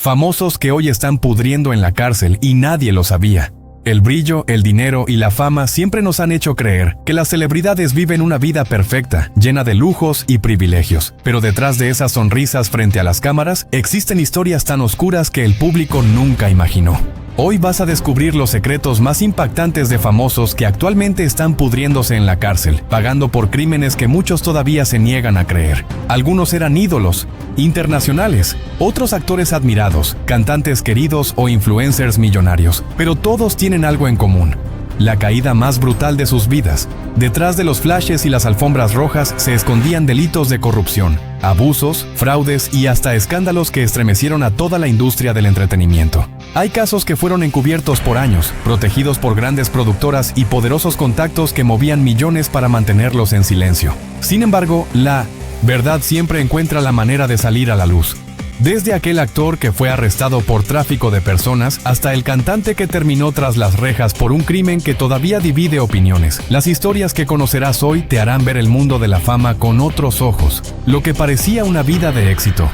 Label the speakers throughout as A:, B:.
A: Famosos que hoy están pudriendo en la cárcel y nadie lo sabía. El brillo, el dinero y la fama siempre nos han hecho creer que las celebridades viven una vida perfecta, llena de lujos y privilegios. Pero detrás de esas sonrisas frente a las cámaras, existen historias tan oscuras que el público nunca imaginó. Hoy vas a descubrir los secretos más impactantes de famosos que actualmente están pudriéndose en la cárcel, pagando por crímenes que muchos todavía se niegan a creer. Algunos eran ídolos internacionales, otros actores admirados, cantantes queridos o influencers millonarios, pero todos tienen algo en común: la caída más brutal de sus vidas. Detrás de los flashes y las alfombras rojas se escondían delitos de corrupción, abusos, fraudes y hasta escándalos que estremecieron a toda la industria del entretenimiento. Hay casos que fueron encubiertos por años, protegidos por grandes productoras y poderosos contactos que movían millones para mantenerlos en silencio. Sin embargo, la verdad siempre encuentra la manera de salir a la luz. Desde aquel actor que fue arrestado por tráfico de personas hasta el cantante que terminó tras las rejas por un crimen que todavía divide opiniones, las historias que conocerás hoy te harán ver el mundo de la fama con otros ojos. Lo que parecía una vida de éxito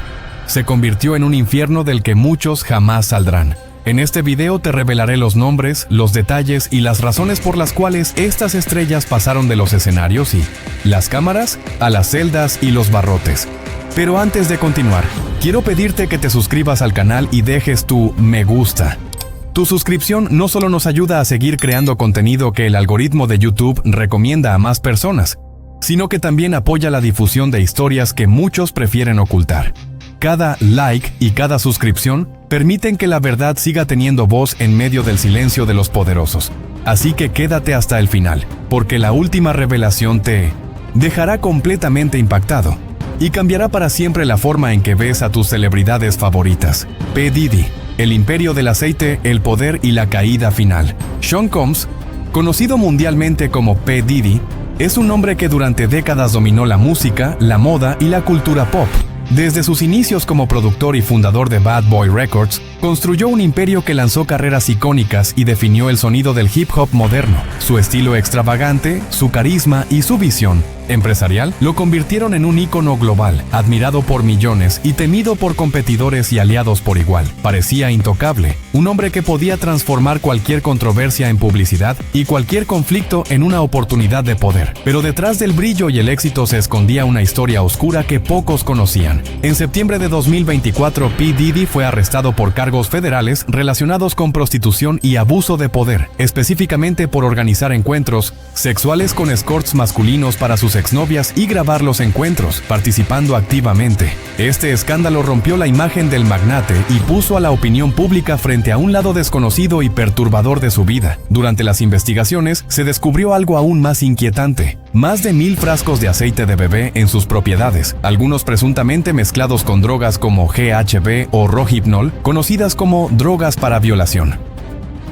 A: se convirtió en un infierno del que muchos jamás saldrán. En este video te revelaré los nombres, los detalles y las razones por las cuales estas estrellas pasaron de los escenarios y las cámaras a las celdas y los barrotes. Pero antes de continuar, quiero pedirte que te suscribas al canal y dejes tu me gusta. Tu suscripción no solo nos ayuda a seguir creando contenido que el algoritmo de YouTube recomienda a más personas, sino que también apoya la difusión de historias que muchos prefieren ocultar. Cada like y cada suscripción permiten que la verdad siga teniendo voz en medio del silencio de los poderosos. Así que quédate hasta el final, porque la última revelación te dejará completamente impactado y cambiará para siempre la forma en que ves a tus celebridades favoritas. P. Diddy, el imperio del aceite, el poder y la caída final. Sean Combs, conocido mundialmente como P. Diddy, es un hombre que durante décadas dominó la música, la moda y la cultura pop. Desde sus inicios como productor y fundador de Bad Boy Records, construyó un imperio que lanzó carreras icónicas y definió el sonido del hip hop moderno. Su estilo extravagante, su carisma y su visión empresarial lo convirtieron en un ícono global, admirado por millones y temido por competidores y aliados por igual. Parecía intocable, un hombre que podía transformar cualquier controversia en publicidad y cualquier conflicto en una oportunidad de poder. Pero detrás del brillo y el éxito se escondía una historia oscura que pocos conocían. En septiembre de 2024, P. Diddy fue arrestado por cargos federales relacionados con prostitución y abuso de poder, específicamente por organizar encuentros sexuales con escorts masculinos para sus exnovias y grabar los encuentros, participando activamente. Este escándalo rompió la imagen del magnate y puso a la opinión pública frente a un lado desconocido y perturbador de su vida. Durante las investigaciones, se descubrió algo aún más inquietante: más de 1000 frascos de aceite de bebé en sus propiedades, algunos presuntamente mezclados con drogas como GHB o Rohypnol, conocidas como drogas para violación.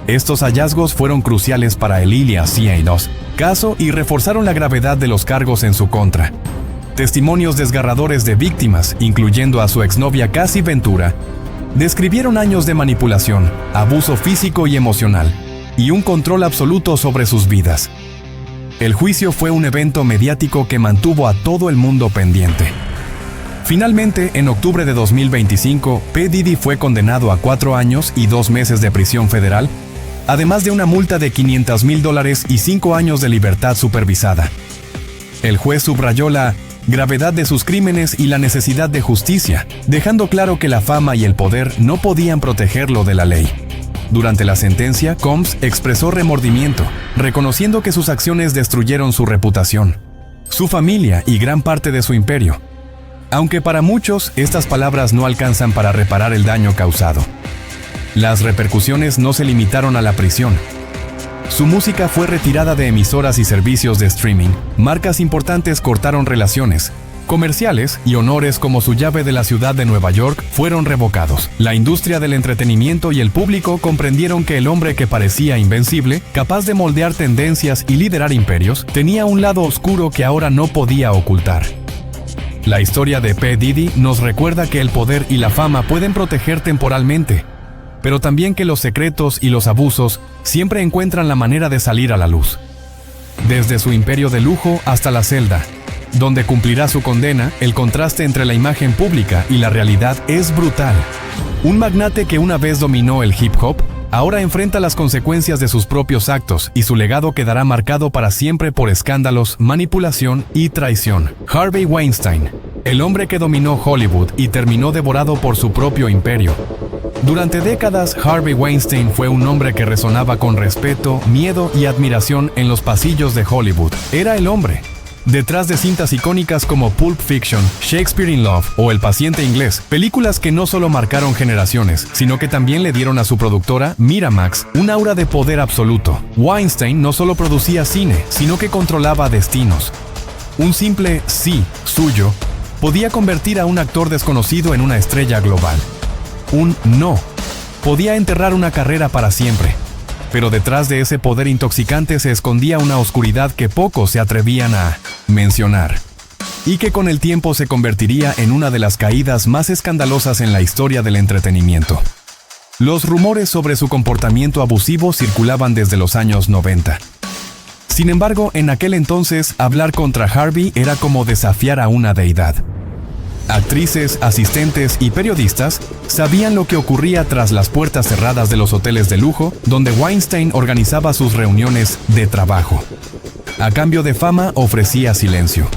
A: Estos hallazgos fueron cruciales para el Ilias C.A.2 caso y reforzaron la gravedad de los cargos en su contra. Testimonios desgarradores de víctimas, incluyendo a su exnovia Cassie Ventura, describieron años de manipulación, abuso físico y emocional, y un control absoluto sobre sus vidas. El juicio fue un evento mediático que mantuvo a todo el mundo pendiente. Finalmente, en octubre de 2025, P. Diddy fue condenado a 4 años y 2 meses de prisión federal, además de una multa de $500,000 y 5 años de libertad supervisada. El juez subrayó la gravedad de sus crímenes y la necesidad de justicia, dejando claro que la fama y el poder no podían protegerlo de la ley. Durante la sentencia, Combs expresó remordimiento, reconociendo que sus acciones destruyeron su reputación, su familia y gran parte de su imperio. Aunque para muchos, estas palabras no alcanzan para reparar el daño causado. Las repercusiones no se limitaron a la prisión. Su música fue retirada de emisoras y servicios de streaming. Marcas importantes cortaron relaciones comerciales y honores como su llave de la ciudad de Nueva York fueron revocados. La industria del entretenimiento y el público comprendieron que el hombre que parecía invencible, capaz de moldear tendencias y liderar imperios, tenía un lado oscuro que ahora no podía ocultar. La historia de P. Diddy nos recuerda que el poder y la fama pueden proteger temporalmente, pero también que los secretos y los abusos siempre encuentran la manera de salir a la luz. Desde su imperio de lujo hasta la celda, donde cumplirá su condena, el contraste entre la imagen pública y la realidad es brutal. Un magnate que una vez dominó el hip hop, ahora enfrenta las consecuencias de sus propios actos y su legado quedará marcado para siempre por escándalos, manipulación y traición. Harvey Weinstein, el hombre que dominó Hollywood y terminó devorado por su propio imperio. Durante décadas, Harvey Weinstein fue un hombre que resonaba con respeto, miedo y admiración en los pasillos de Hollywood. Era el hombre detrás de cintas icónicas como Pulp Fiction, Shakespeare in Love o El paciente inglés, películas que no solo marcaron generaciones, sino que también le dieron a su productora, Miramax, un aura de poder absoluto. Weinstein no solo producía cine, sino que controlaba destinos. Un simple sí suyo podía convertir a un actor desconocido en una estrella global. Un no podía enterrar una carrera para siempre. Pero detrás de ese poder intoxicante se escondía una oscuridad que pocos se atrevían a mencionar, y que con el tiempo se convertiría en una de las caídas más escandalosas en la historia del entretenimiento. Los rumores sobre su comportamiento abusivo circulaban desde los años 90. Sin embargo, en aquel entonces, hablar contra Harvey era como desafiar a una deidad. Actrices, asistentes y periodistas sabían lo que ocurría tras las puertas cerradas de los hoteles de lujo, donde Weinstein organizaba sus reuniones de trabajo. A cambio de fama ofrecía silencio.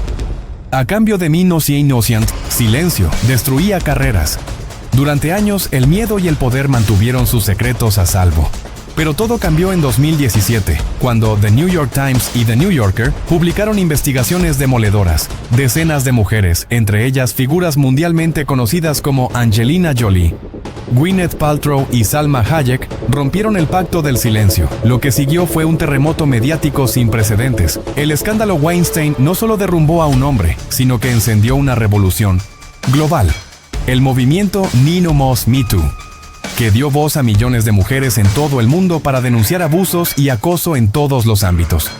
A: A cambio de menos y innocent, silencio destruía carreras. Durante años, el miedo y el poder mantuvieron sus secretos a salvo. Pero todo cambió en 2017, cuando The New York Times y The New Yorker publicaron investigaciones demoledoras. Decenas de mujeres, entre ellas figuras mundialmente conocidas como Angelina Jolie, Gwyneth Paltrow y Salma Hayek, rompieron el pacto del silencio. Lo que siguió fue un terremoto mediático sin precedentes. El escándalo Weinstein no solo derrumbó a un hombre, sino que encendió una revolución global. El movimiento Ni No Más Me Too, que dio voz a millones de mujeres en todo el mundo para denunciar abusos y acoso en todos los ámbitos.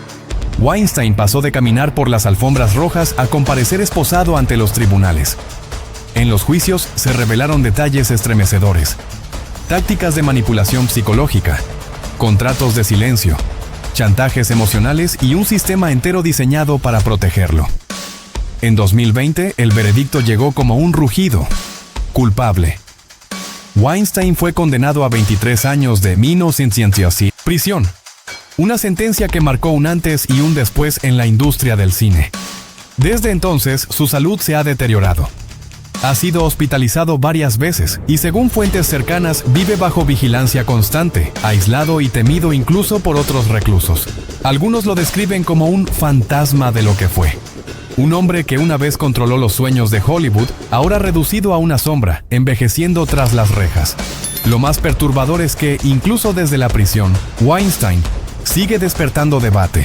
A: Weinstein pasó de caminar por las alfombras rojas a comparecer esposado ante los tribunales. En los juicios se revelaron detalles estremecedores: tácticas de manipulación psicológica, contratos de silencio, chantajes emocionales y un sistema entero diseñado para protegerlo. En 2020, el veredicto llegó como un rugido: culpable. Weinstein fue condenado a 23 años de prisión, una sentencia que marcó un antes y un después en la industria del cine. Desde entonces, su salud se ha deteriorado. Ha sido hospitalizado varias veces y, según fuentes cercanas, vive bajo vigilancia constante, aislado y temido incluso por otros reclusos. Algunos lo describen como un fantasma de lo que fue. Un hombre que una vez controló los sueños de Hollywood, ahora reducido a una sombra, envejeciendo tras las rejas. Lo más perturbador es que, incluso desde la prisión, Weinstein sigue despertando debate.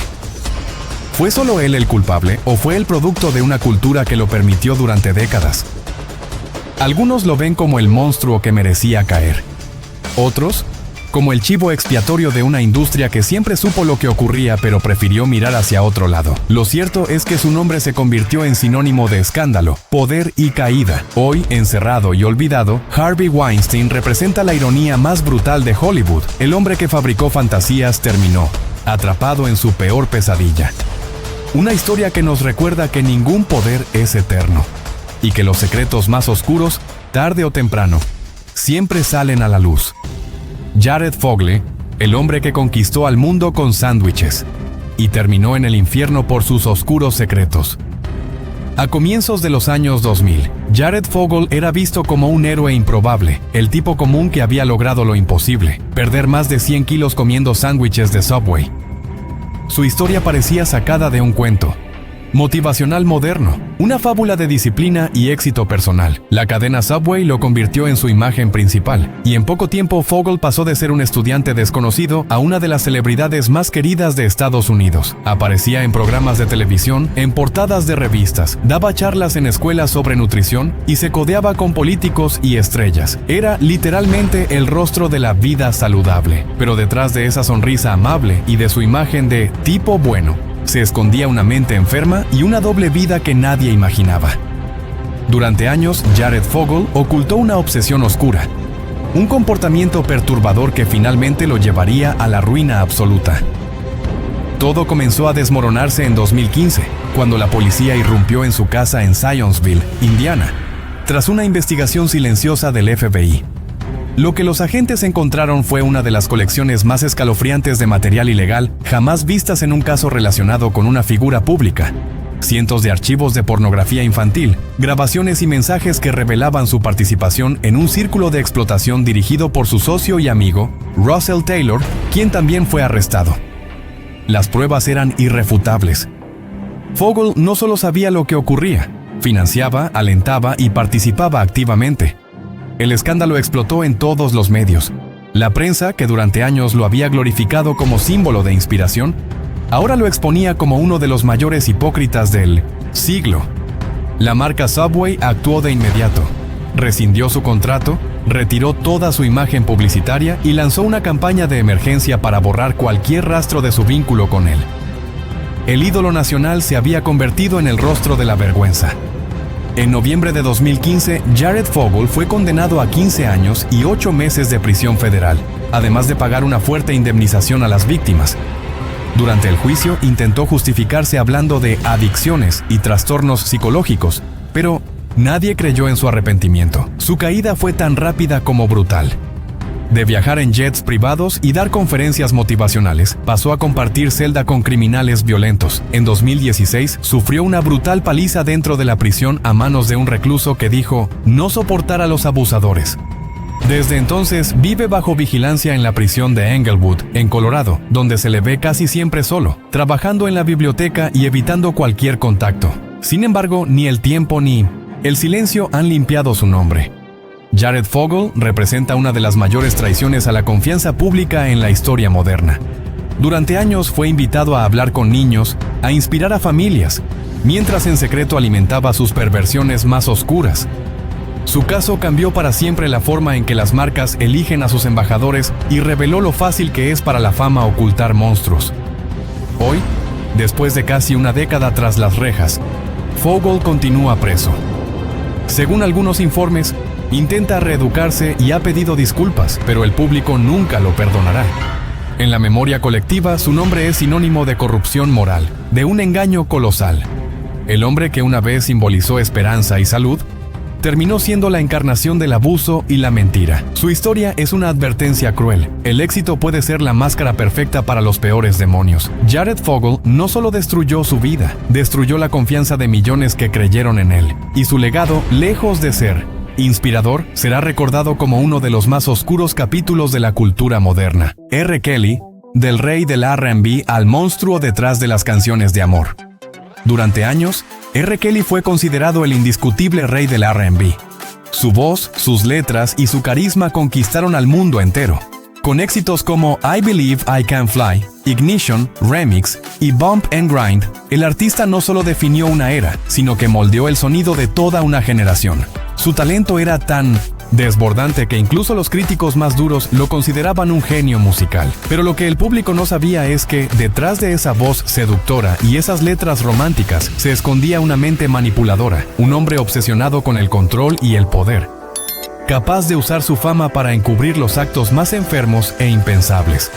A: ¿Fue solo él el culpable o fue el producto de una cultura que lo permitió durante décadas? Algunos lo ven como el monstruo que merecía caer. Otros, como el chivo expiatorio de una industria que siempre supo lo que ocurría pero prefirió mirar hacia otro lado. Lo cierto es que su nombre se convirtió en sinónimo de escándalo, poder y caída. Hoy, encerrado y olvidado, Harvey Weinstein representa la ironía más brutal de Hollywood. El hombre que fabricó fantasías terminó atrapado en su peor pesadilla. Una historia que nos recuerda que ningún poder es eterno y que los secretos más oscuros, tarde o temprano, siempre salen a la luz. Jared Fogle, el hombre que conquistó al mundo con sándwiches y terminó en el infierno por sus oscuros secretos. A comienzos de los años 2000, Jared Fogle era visto como un héroe improbable, el tipo común que había logrado lo imposible: perder más de 100 kilos comiendo sándwiches de Subway. Su historia parecía sacada de un cuento motivacional moderno, una fábula de disciplina y éxito personal. La cadena Subway lo convirtió en su imagen principal, y en poco tiempo Fogle pasó de ser un estudiante desconocido a una de las celebridades más queridas de Estados Unidos. Aparecía en programas de televisión, en portadas de revistas, daba charlas en escuelas sobre nutrición y se codeaba con políticos y estrellas. Era literalmente el rostro de la vida saludable, pero detrás de esa sonrisa amable y de su imagen de tipo bueno, se escondía una mente enferma y una doble vida que nadie imaginaba. Durante años, Jared Fogle ocultó una obsesión oscura, un comportamiento perturbador que finalmente lo llevaría a la ruina absoluta. Todo comenzó a desmoronarse en 2015, cuando la policía irrumpió en su casa en Zionsville, Indiana, tras una investigación silenciosa del FBI. Lo que los agentes encontraron fue una de las colecciones más escalofriantes de material ilegal jamás vistas en un caso relacionado con una figura pública. Cientos de archivos de pornografía infantil, grabaciones y mensajes que revelaban su participación en un círculo de explotación dirigido por su socio y amigo, Russell Taylor, quien también fue arrestado. Las pruebas eran irrefutables. Fogel no solo sabía lo que ocurría, financiaba, alentaba y participaba activamente. El escándalo explotó en todos los medios. La prensa, que durante años lo había glorificado como símbolo de inspiración, ahora lo exponía como uno de los mayores hipócritas del siglo. La marca Subway actuó de inmediato. Rescindió su contrato, retiró toda su imagen publicitaria y lanzó una campaña de emergencia para borrar cualquier rastro de su vínculo con él. El ídolo nacional se había convertido en el rostro de la vergüenza. En noviembre de 2015, Jared Fogle fue condenado a 15 años y 8 meses de prisión federal, además de pagar una fuerte indemnización a las víctimas. Durante el juicio, intentó justificarse hablando de adicciones y trastornos psicológicos, pero nadie creyó en su arrepentimiento. Su caída fue tan rápida como brutal. De viajar en jets privados y dar conferencias motivacionales, pasó a compartir celda con criminales violentos. En 2016, sufrió una brutal paliza dentro de la prisión a manos de un recluso que dijo no soportar a los abusadores. Desde entonces, vive bajo vigilancia en la prisión de Englewood, en Colorado, donde se le ve casi siempre solo, trabajando en la biblioteca y evitando cualquier contacto. Sin embargo, ni el tiempo ni el silencio han limpiado su nombre. Jared Fogle representa una de las mayores traiciones a la confianza pública en la historia moderna. Durante años fue invitado a hablar con niños, a inspirar a familias, mientras en secreto alimentaba sus perversiones más oscuras. Su caso cambió para siempre la forma en que las marcas eligen a sus embajadores y reveló lo fácil que es para la fama ocultar monstruos. Hoy, después de casi una década tras las rejas, Fogle continúa preso. Según algunos informes, intenta reeducarse y ha pedido disculpas, pero el público nunca lo perdonará. En la memoria colectiva, su nombre es sinónimo de corrupción moral, de un engaño colosal. El hombre que una vez simbolizó esperanza y salud, terminó siendo la encarnación del abuso y la mentira. Su historia es una advertencia cruel. El éxito puede ser la máscara perfecta para los peores demonios. Jared Fogle no solo destruyó su vida, destruyó la confianza de millones que creyeron en él. Y su legado, lejos de ser inspirador, será recordado como uno de los más oscuros capítulos de la cultura moderna. R. Kelly, del rey del R&B al monstruo detrás de las canciones de amor. Durante años, R. Kelly fue considerado el indiscutible rey del R&B. Su voz, sus letras y su carisma conquistaron al mundo entero. Con éxitos como I Believe I Can Fly, Ignition, Remix y Bump and Grind, el artista no solo definió una era, sino que moldeó el sonido de toda una generación. Su talento era tan desbordante que incluso los críticos más duros lo consideraban un genio musical. Pero lo que el público no sabía es que, detrás de esa voz seductora y esas letras románticas, se escondía una mente manipuladora, un hombre obsesionado con el control y el poder, capaz de usar su fama para encubrir los actos más enfermos e impensables.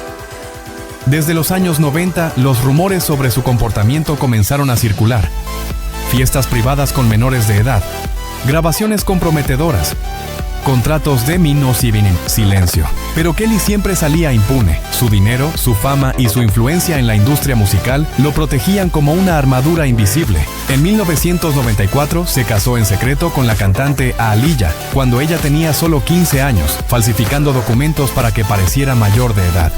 A: Desde los años 90, los rumores sobre su comportamiento comenzaron a circular. Fiestas privadas con menores de edad, grabaciones comprometedoras, contratos de silencio. Pero Kelly siempre salía impune. Su dinero, su fama y su influencia en la industria musical lo protegían como una armadura invisible. En 1994 se casó en secreto con la cantante Aaliyah, cuando ella tenía solo 15 años, falsificando documentos para que pareciera mayor de edad.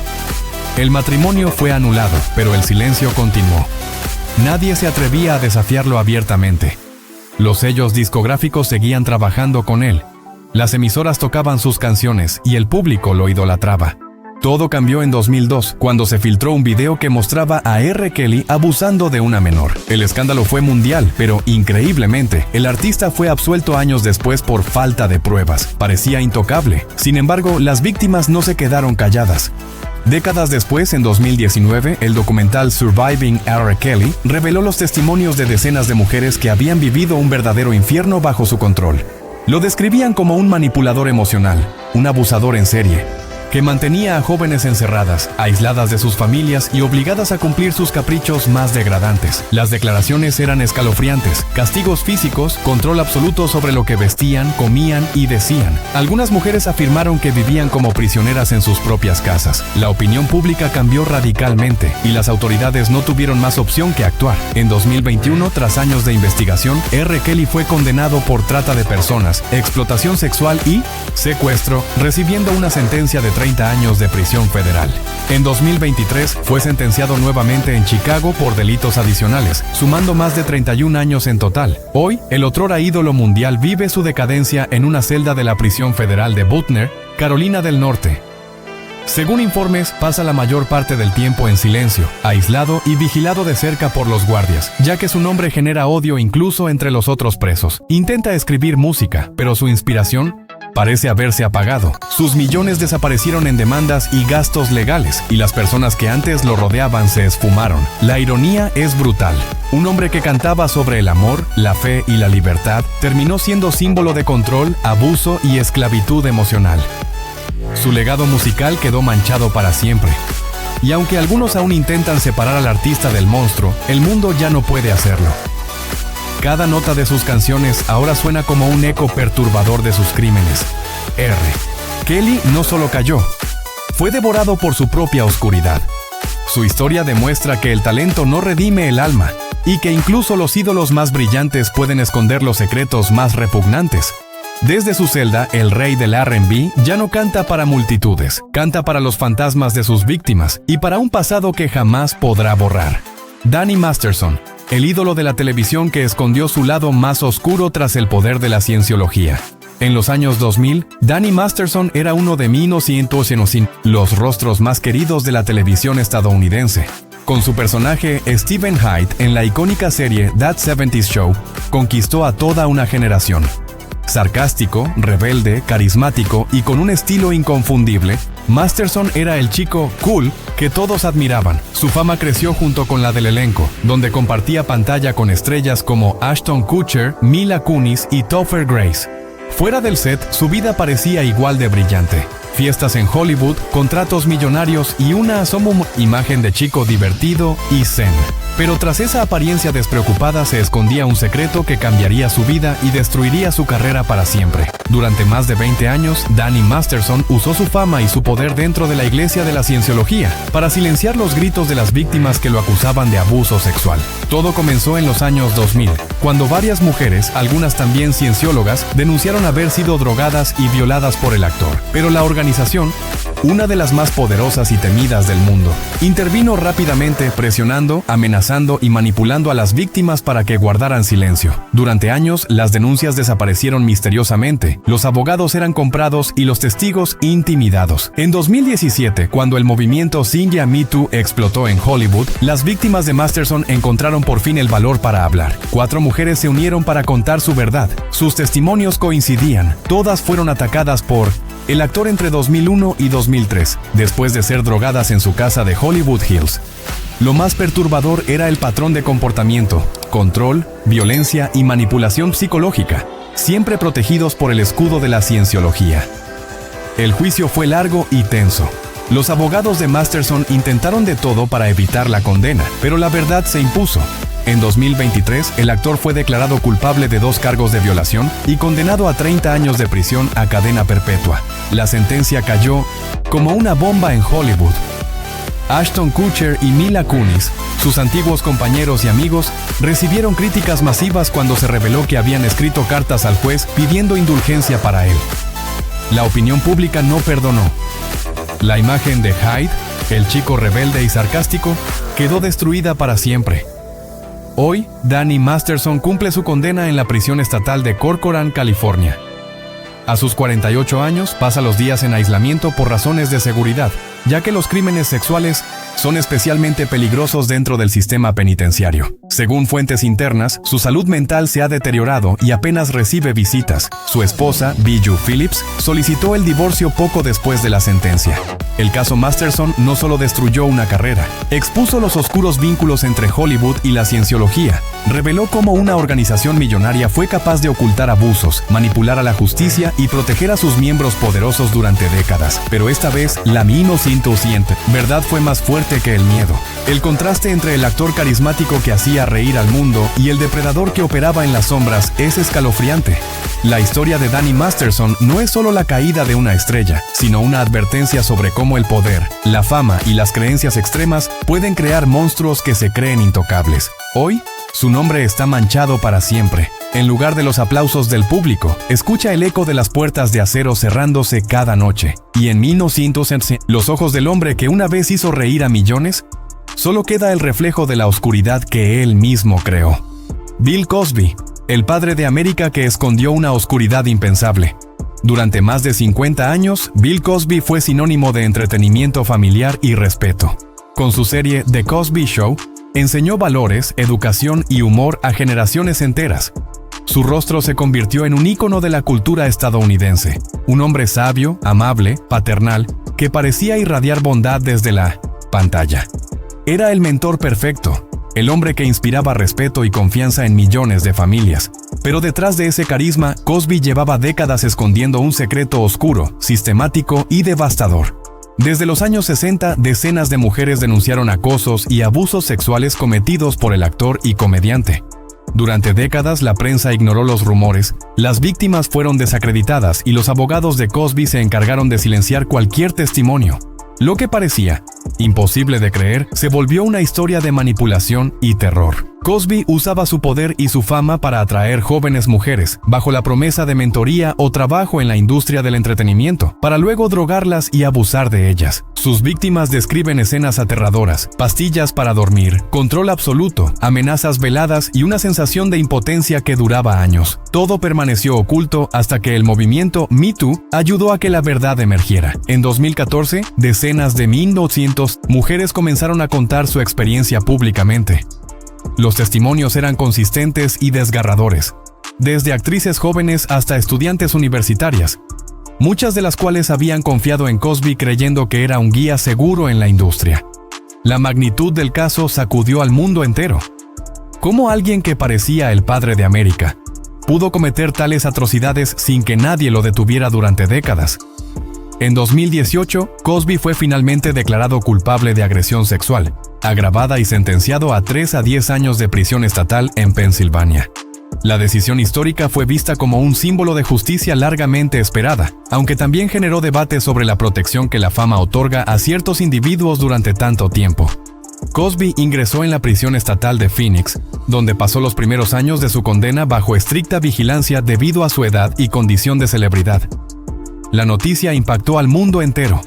A: El matrimonio fue anulado, pero el silencio continuó. Nadie se atrevía a desafiarlo abiertamente. Los sellos discográficos seguían trabajando con él. Las emisoras tocaban sus canciones y el público lo idolatraba. Todo cambió en 2002, cuando se filtró un video que mostraba a R. Kelly abusando de una menor. El escándalo fue mundial, pero increíblemente, el artista fue absuelto años después por falta de pruebas. Parecía intocable. Sin embargo, las víctimas no se quedaron calladas. Décadas después, en 2019, el documental Surviving R. Kelly reveló los testimonios de decenas de mujeres que habían vivido un verdadero infierno bajo su control. Lo describían como un manipulador emocional, un abusador en serie, que mantenía a jóvenes encerradas, aisladas de sus familias y obligadas a cumplir sus caprichos más degradantes. Las declaraciones eran escalofriantes: castigos físicos, control absoluto sobre lo que vestían, comían y decían. Algunas mujeres afirmaron que vivían como prisioneras en sus propias casas. La opinión pública cambió radicalmente y las autoridades no tuvieron más opción que actuar. En 2021, tras años de investigación, R. Kelly fue condenado por trata de personas, explotación sexual y secuestro, recibiendo una sentencia de 30 años de prisión federal. En 2023 fue sentenciado nuevamente en Chicago por delitos adicionales, sumando más de 31 años en total. Hoy, el otrora ídolo mundial vive su decadencia en una celda de la prisión federal de Butner, Carolina del Norte. Según informes, pasa la mayor parte del tiempo en silencio, aislado y vigilado de cerca por los guardias, ya que su nombre genera odio incluso entre los otros presos. Intenta escribir música, pero su inspiración parece haberse apagado. Sus millones desaparecieron en demandas y gastos legales, y las personas que antes lo rodeaban se esfumaron. La ironía es brutal. Un hombre que cantaba sobre el amor, la fe y la libertad, terminó siendo símbolo de control, abuso y esclavitud emocional. Su legado musical quedó manchado para siempre. Y aunque algunos aún intentan separar al artista del monstruo, el mundo ya no puede hacerlo. Cada nota de sus canciones ahora suena como un eco perturbador de sus crímenes. R. Kelly no solo cayó, fue devorado por su propia oscuridad. Su historia demuestra que el talento no redime el alma, y que incluso los ídolos más brillantes pueden esconder los secretos más repugnantes. Desde su celda, el rey del R&B ya no canta para multitudes, canta para los fantasmas de sus víctimas y para un pasado que jamás podrá borrar. Danny Masterson, el ídolo de la televisión que escondió su lado más oscuro tras el poder de la cienciología. En los años 2000, Danny Masterson era uno de los rostros más queridos de la televisión estadounidense. Con su personaje Steven Hyde en la icónica serie That 70's Show, conquistó a toda una generación. Sarcástico, rebelde, carismático y con un estilo inconfundible, Masterson era el chico cool que todos admiraban. Su fama creció junto con la del elenco, donde compartía pantalla con estrellas como Ashton Kutcher, Mila Kunis y Topher Grace. Fuera del set, su vida parecía igual de brillante. Fiestas en Hollywood, contratos millonarios y una imagen de chico divertido y zen. Pero tras esa apariencia despreocupada se escondía un secreto que cambiaría su vida y destruiría su carrera para siempre. Durante más de 20 años, Danny Masterson usó su fama y su poder dentro de la iglesia de la cienciología para silenciar los gritos de las víctimas que lo acusaban de abuso sexual. Todo comenzó en los años 2000, cuando varias mujeres, algunas también cienciólogas, denunciaron haber sido drogadas y violadas por el actor. Pero la organización, una de las más poderosas y temidas del mundo, intervino rápidamente presionando, amenazando y manipulando a las víctimas para que guardaran silencio. Durante años, las denuncias desaparecieron misteriosamente, los abogados eran comprados y los testigos intimidados. En 2017, cuando el movimiento Sinja Me Too explotó en Hollywood, las víctimas de Masterson encontraron por fin el valor para hablar. 4 mujeres se unieron para contar su verdad. Sus testimonios coincidían. Todas fueron atacadas por el actor entre 2001 y 2003, después de ser drogadas en su casa de Hollywood Hills. Lo más perturbador era el patrón de comportamiento: control, violencia y manipulación psicológica, siempre protegidos por el escudo de la cienciología. El juicio fue largo y tenso. Los abogados de Masterson intentaron de todo para evitar la condena, pero la verdad se impuso. En 2023, el actor fue declarado culpable de 2 cargos de violación y condenado a 30 años de prisión a cadena perpetua. La sentencia cayó como una bomba en Hollywood. Ashton Kutcher y Mila Kunis, sus antiguos compañeros y amigos, recibieron críticas masivas cuando se reveló que habían escrito cartas al juez pidiendo indulgencia para él. La opinión pública no perdonó. La imagen de Hyde, el chico rebelde y sarcástico, quedó destruida para siempre. Hoy, Danny Masterson cumple su condena en la prisión estatal de Corcoran, California. A sus 48 años, pasa los días en aislamiento por razones de seguridad, ya que los crímenes sexuales son especialmente peligrosos dentro del sistema penitenciario. Según fuentes internas, su salud mental se ha deteriorado y apenas recibe visitas. Su esposa, Bijou Phillips, solicitó el divorcio poco después de la sentencia. El caso Masterson no solo destruyó una carrera, expuso los oscuros vínculos entre Hollywood y la cienciología, reveló cómo una organización millonaria fue capaz de ocultar abusos, manipular a la justicia y proteger a sus miembros poderosos durante décadas. Pero esta vez, la verdad fue más fuerte que el miedo. El contraste entre el actor carismático que hacía reír al mundo y el depredador que operaba en las sombras es escalofriante. La historia de Danny Masterson no es solo la caída de una estrella, sino una advertencia sobre cómo el poder, la fama y las creencias extremas pueden crear monstruos que se creen intocables. Hoy, su nombre está manchado para siempre. En lugar de los aplausos del público, escucha el eco de las puertas de acero cerrándose cada noche. Y en 1911, los ojos del hombre que una vez hizo reír a millones, solo queda el reflejo de la oscuridad que él mismo creó. Bill Cosby, el padre de América que escondió una oscuridad impensable. Durante más de 50 años, Bill Cosby fue sinónimo de entretenimiento familiar y respeto. Con su serie The Cosby Show, enseñó valores, educación y humor a generaciones enteras. Su rostro se convirtió en un ícono de la cultura estadounidense. Un hombre sabio, amable, paternal, que parecía irradiar bondad desde la pantalla. Era el mentor perfecto, el hombre que inspiraba respeto y confianza en millones de familias. Pero detrás de ese carisma, Cosby llevaba décadas escondiendo un secreto oscuro, sistemático y devastador. Desde los años 60, decenas de mujeres denunciaron acosos y abusos sexuales cometidos por el actor y comediante. Durante décadas, la prensa ignoró los rumores, las víctimas fueron desacreditadas y los abogados de Cosby se encargaron de silenciar cualquier testimonio. Lo que parecía imposible de creer se volvió una historia de manipulación y terror. Cosby usaba su poder y su fama para atraer jóvenes mujeres, bajo la promesa de mentoría o trabajo en la industria del entretenimiento, para luego drogarlas y abusar de ellas. Sus víctimas describen escenas aterradoras, pastillas para dormir, control absoluto, amenazas veladas y una sensación de impotencia que duraba años. Todo permaneció oculto hasta que el movimiento Me Too ayudó a que la verdad emergiera. En 2014, decenas de mujeres comenzaron a contar su experiencia públicamente. Los testimonios eran consistentes y desgarradores, desde actrices jóvenes hasta estudiantes universitarias, muchas de las cuales habían confiado en Cosby creyendo que era un guía seguro en la industria. La magnitud del caso sacudió al mundo entero. ¿Cómo alguien que parecía el padre de América pudo cometer tales atrocidades sin que nadie lo detuviera durante décadas? En 2018, Cosby fue finalmente declarado culpable de agresión sexual, agravada y sentenciado a 3 a 10 años de prisión estatal en Pensilvania. La decisión histórica fue vista como un símbolo de justicia largamente esperada, aunque también generó debate sobre la protección que la fama otorga a ciertos individuos durante tanto tiempo. Cosby ingresó en la prisión estatal de Phoenix, donde pasó los primeros años de su condena bajo estricta vigilancia debido a su edad y condición de celebridad. La noticia impactó al mundo entero.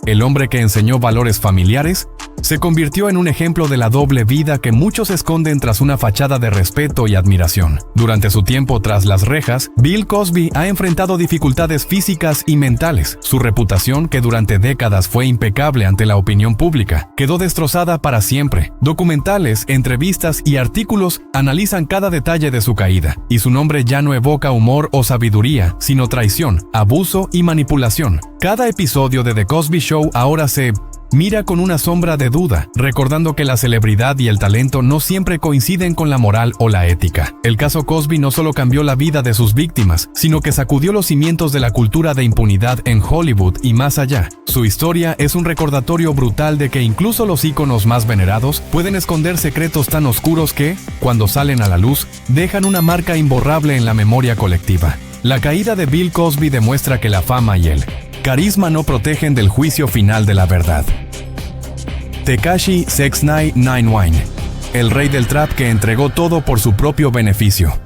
A: El hombre que enseñó valores familiares se convirtió en un ejemplo de la doble vida que muchos esconden tras una fachada de respeto y admiración. Durante su tiempo tras las rejas, Bill Cosby ha enfrentado dificultades físicas y mentales. Su reputación, que durante décadas fue impecable ante la opinión pública, quedó destrozada para siempre. Documentales, entrevistas y artículos analizan cada detalle de su caída, y su nombre ya no evoca humor o sabiduría, sino traición, abuso y manipulación. Cada episodio de The Cosby Show ahora se mira con una sombra de duda, recordando que la celebridad y el talento no siempre coinciden con la moral o la ética. El caso Cosby no solo cambió la vida de sus víctimas, sino que sacudió los cimientos de la cultura de impunidad en Hollywood y más allá. Su historia es un recordatorio brutal de que incluso los íconos más venerados pueden esconder secretos tan oscuros que, cuando salen a la luz, dejan una marca imborrable en la memoria colectiva. La caída de Bill Cosby demuestra que la fama y el carisma no protegen del juicio final de la verdad. Tekashi 6999, el rey del trap que entregó todo por su propio beneficio.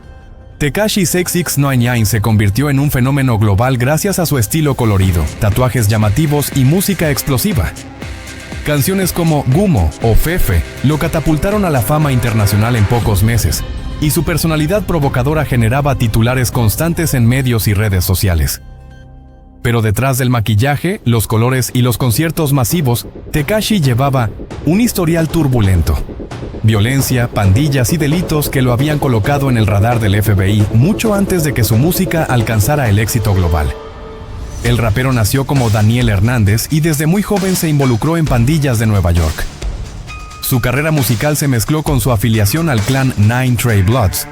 A: Tekashi 6699 se convirtió en un fenómeno global gracias a su estilo colorido, tatuajes llamativos y música explosiva. Canciones como Gumo o Fefe lo catapultaron a la fama internacional en pocos meses, y su personalidad provocadora generaba titulares constantes en medios y redes sociales. Pero detrás del maquillaje, los colores y los conciertos masivos, Tekashi llevaba un historial turbulento. violencia, pandillas y delitos que lo habían colocado en el radar del FBI mucho antes de que su música alcanzara el éxito global. El rapero nació como Daniel Hernández y desde muy joven se involucró en pandillas de Nueva York. Su carrera musical se mezcló con su afiliación al clan Nine Trey Bloods,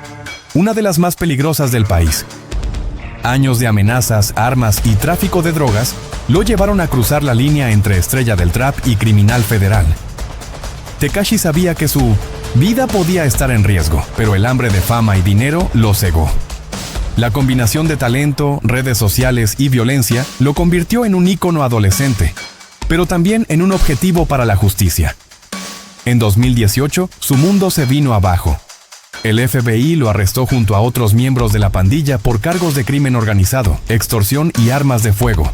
A: una de las más peligrosas del país. Años de amenazas, armas y tráfico de drogas lo llevaron a cruzar la línea entre estrella del trap y criminal federal. Tekashi sabía que su vida podía estar en riesgo, pero el hambre de fama y dinero lo cegó. La combinación de talento, redes sociales y violencia lo convirtió en un ícono adolescente, pero también en un objetivo para la justicia. En 2018, su mundo se vino abajo. El FBI lo arrestó junto a otros miembros de la pandilla por cargos de crimen organizado, extorsión y armas de fuego.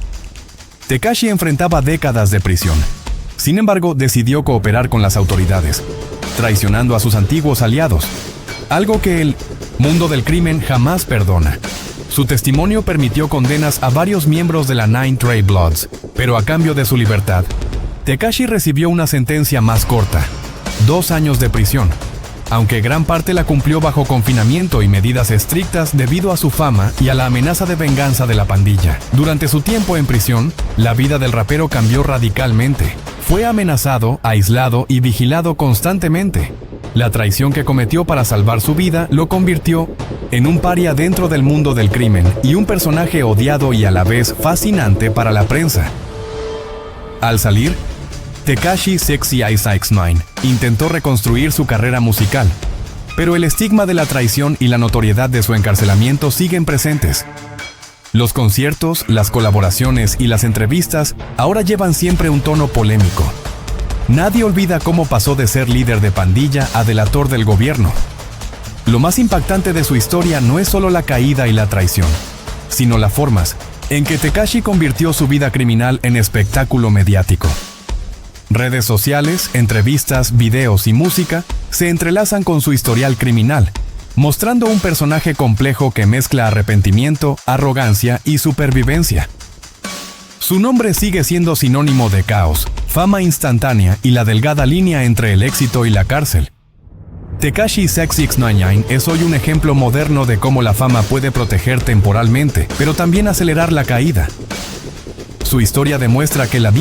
A: Tekashi enfrentaba décadas de prisión. Sin embargo, decidió cooperar con las autoridades, traicionando a sus antiguos aliados, algo que el mundo del crimen jamás perdona. Su testimonio permitió condenas a varios miembros de la Nine Trey Bloods, pero a cambio de su libertad, Tekashi recibió una sentencia más corta, 2 años de prisión, aunque gran parte la cumplió bajo confinamiento y medidas estrictas debido a su fama y a la amenaza de venganza de la pandilla. Durante su tiempo en prisión, la vida del rapero cambió radicalmente. Fue amenazado, aislado y vigilado constantemente. La traición que cometió para salvar su vida lo convirtió en un paria dentro del mundo del crimen y un personaje odiado y a la vez fascinante para la prensa. Al salir, Tekashi 6ix9ine intentó reconstruir su carrera musical, pero el estigma de la traición y la notoriedad de su encarcelamiento siguen presentes. Los conciertos, las colaboraciones y las entrevistas ahora llevan siempre un tono polémico. Nadie olvida cómo pasó de ser líder de pandilla a delator del gobierno. Lo más impactante de su historia no es solo la caída y la traición, sino las formas en que Tekashi convirtió su vida criminal en espectáculo mediático. Redes sociales, entrevistas, videos y música se entrelazan con su historial criminal, mostrando un personaje complejo que mezcla arrepentimiento, arrogancia y supervivencia. Su nombre sigue siendo sinónimo de caos, fama instantánea y la delgada línea entre el éxito y la cárcel. Tekashi 6ix9ine es hoy un ejemplo moderno de cómo la fama puede proteger temporalmente, pero también acelerar la caída. Su historia demuestra que la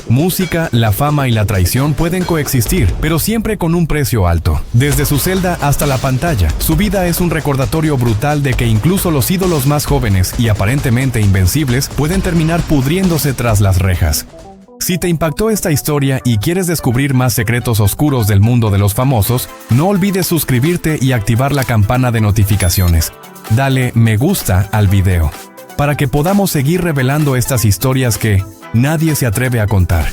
A: música, la fama y la traición pueden coexistir, pero siempre con un precio alto. Desde su celda hasta la pantalla, su vida es un recordatorio brutal de que incluso los ídolos más jóvenes y aparentemente invencibles pueden terminar pudriéndose tras las rejas. Si te impactó esta historia y quieres descubrir más secretos oscuros del mundo de los famosos, no olvides suscribirte y activar la campana de notificaciones. Dale me gusta al video, para que podamos seguir revelando estas historias que nadie se atreve a contar.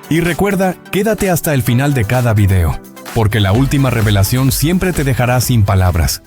A: Y recuerda, quédate hasta el final de cada video, porque la última revelación siempre te dejará sin palabras.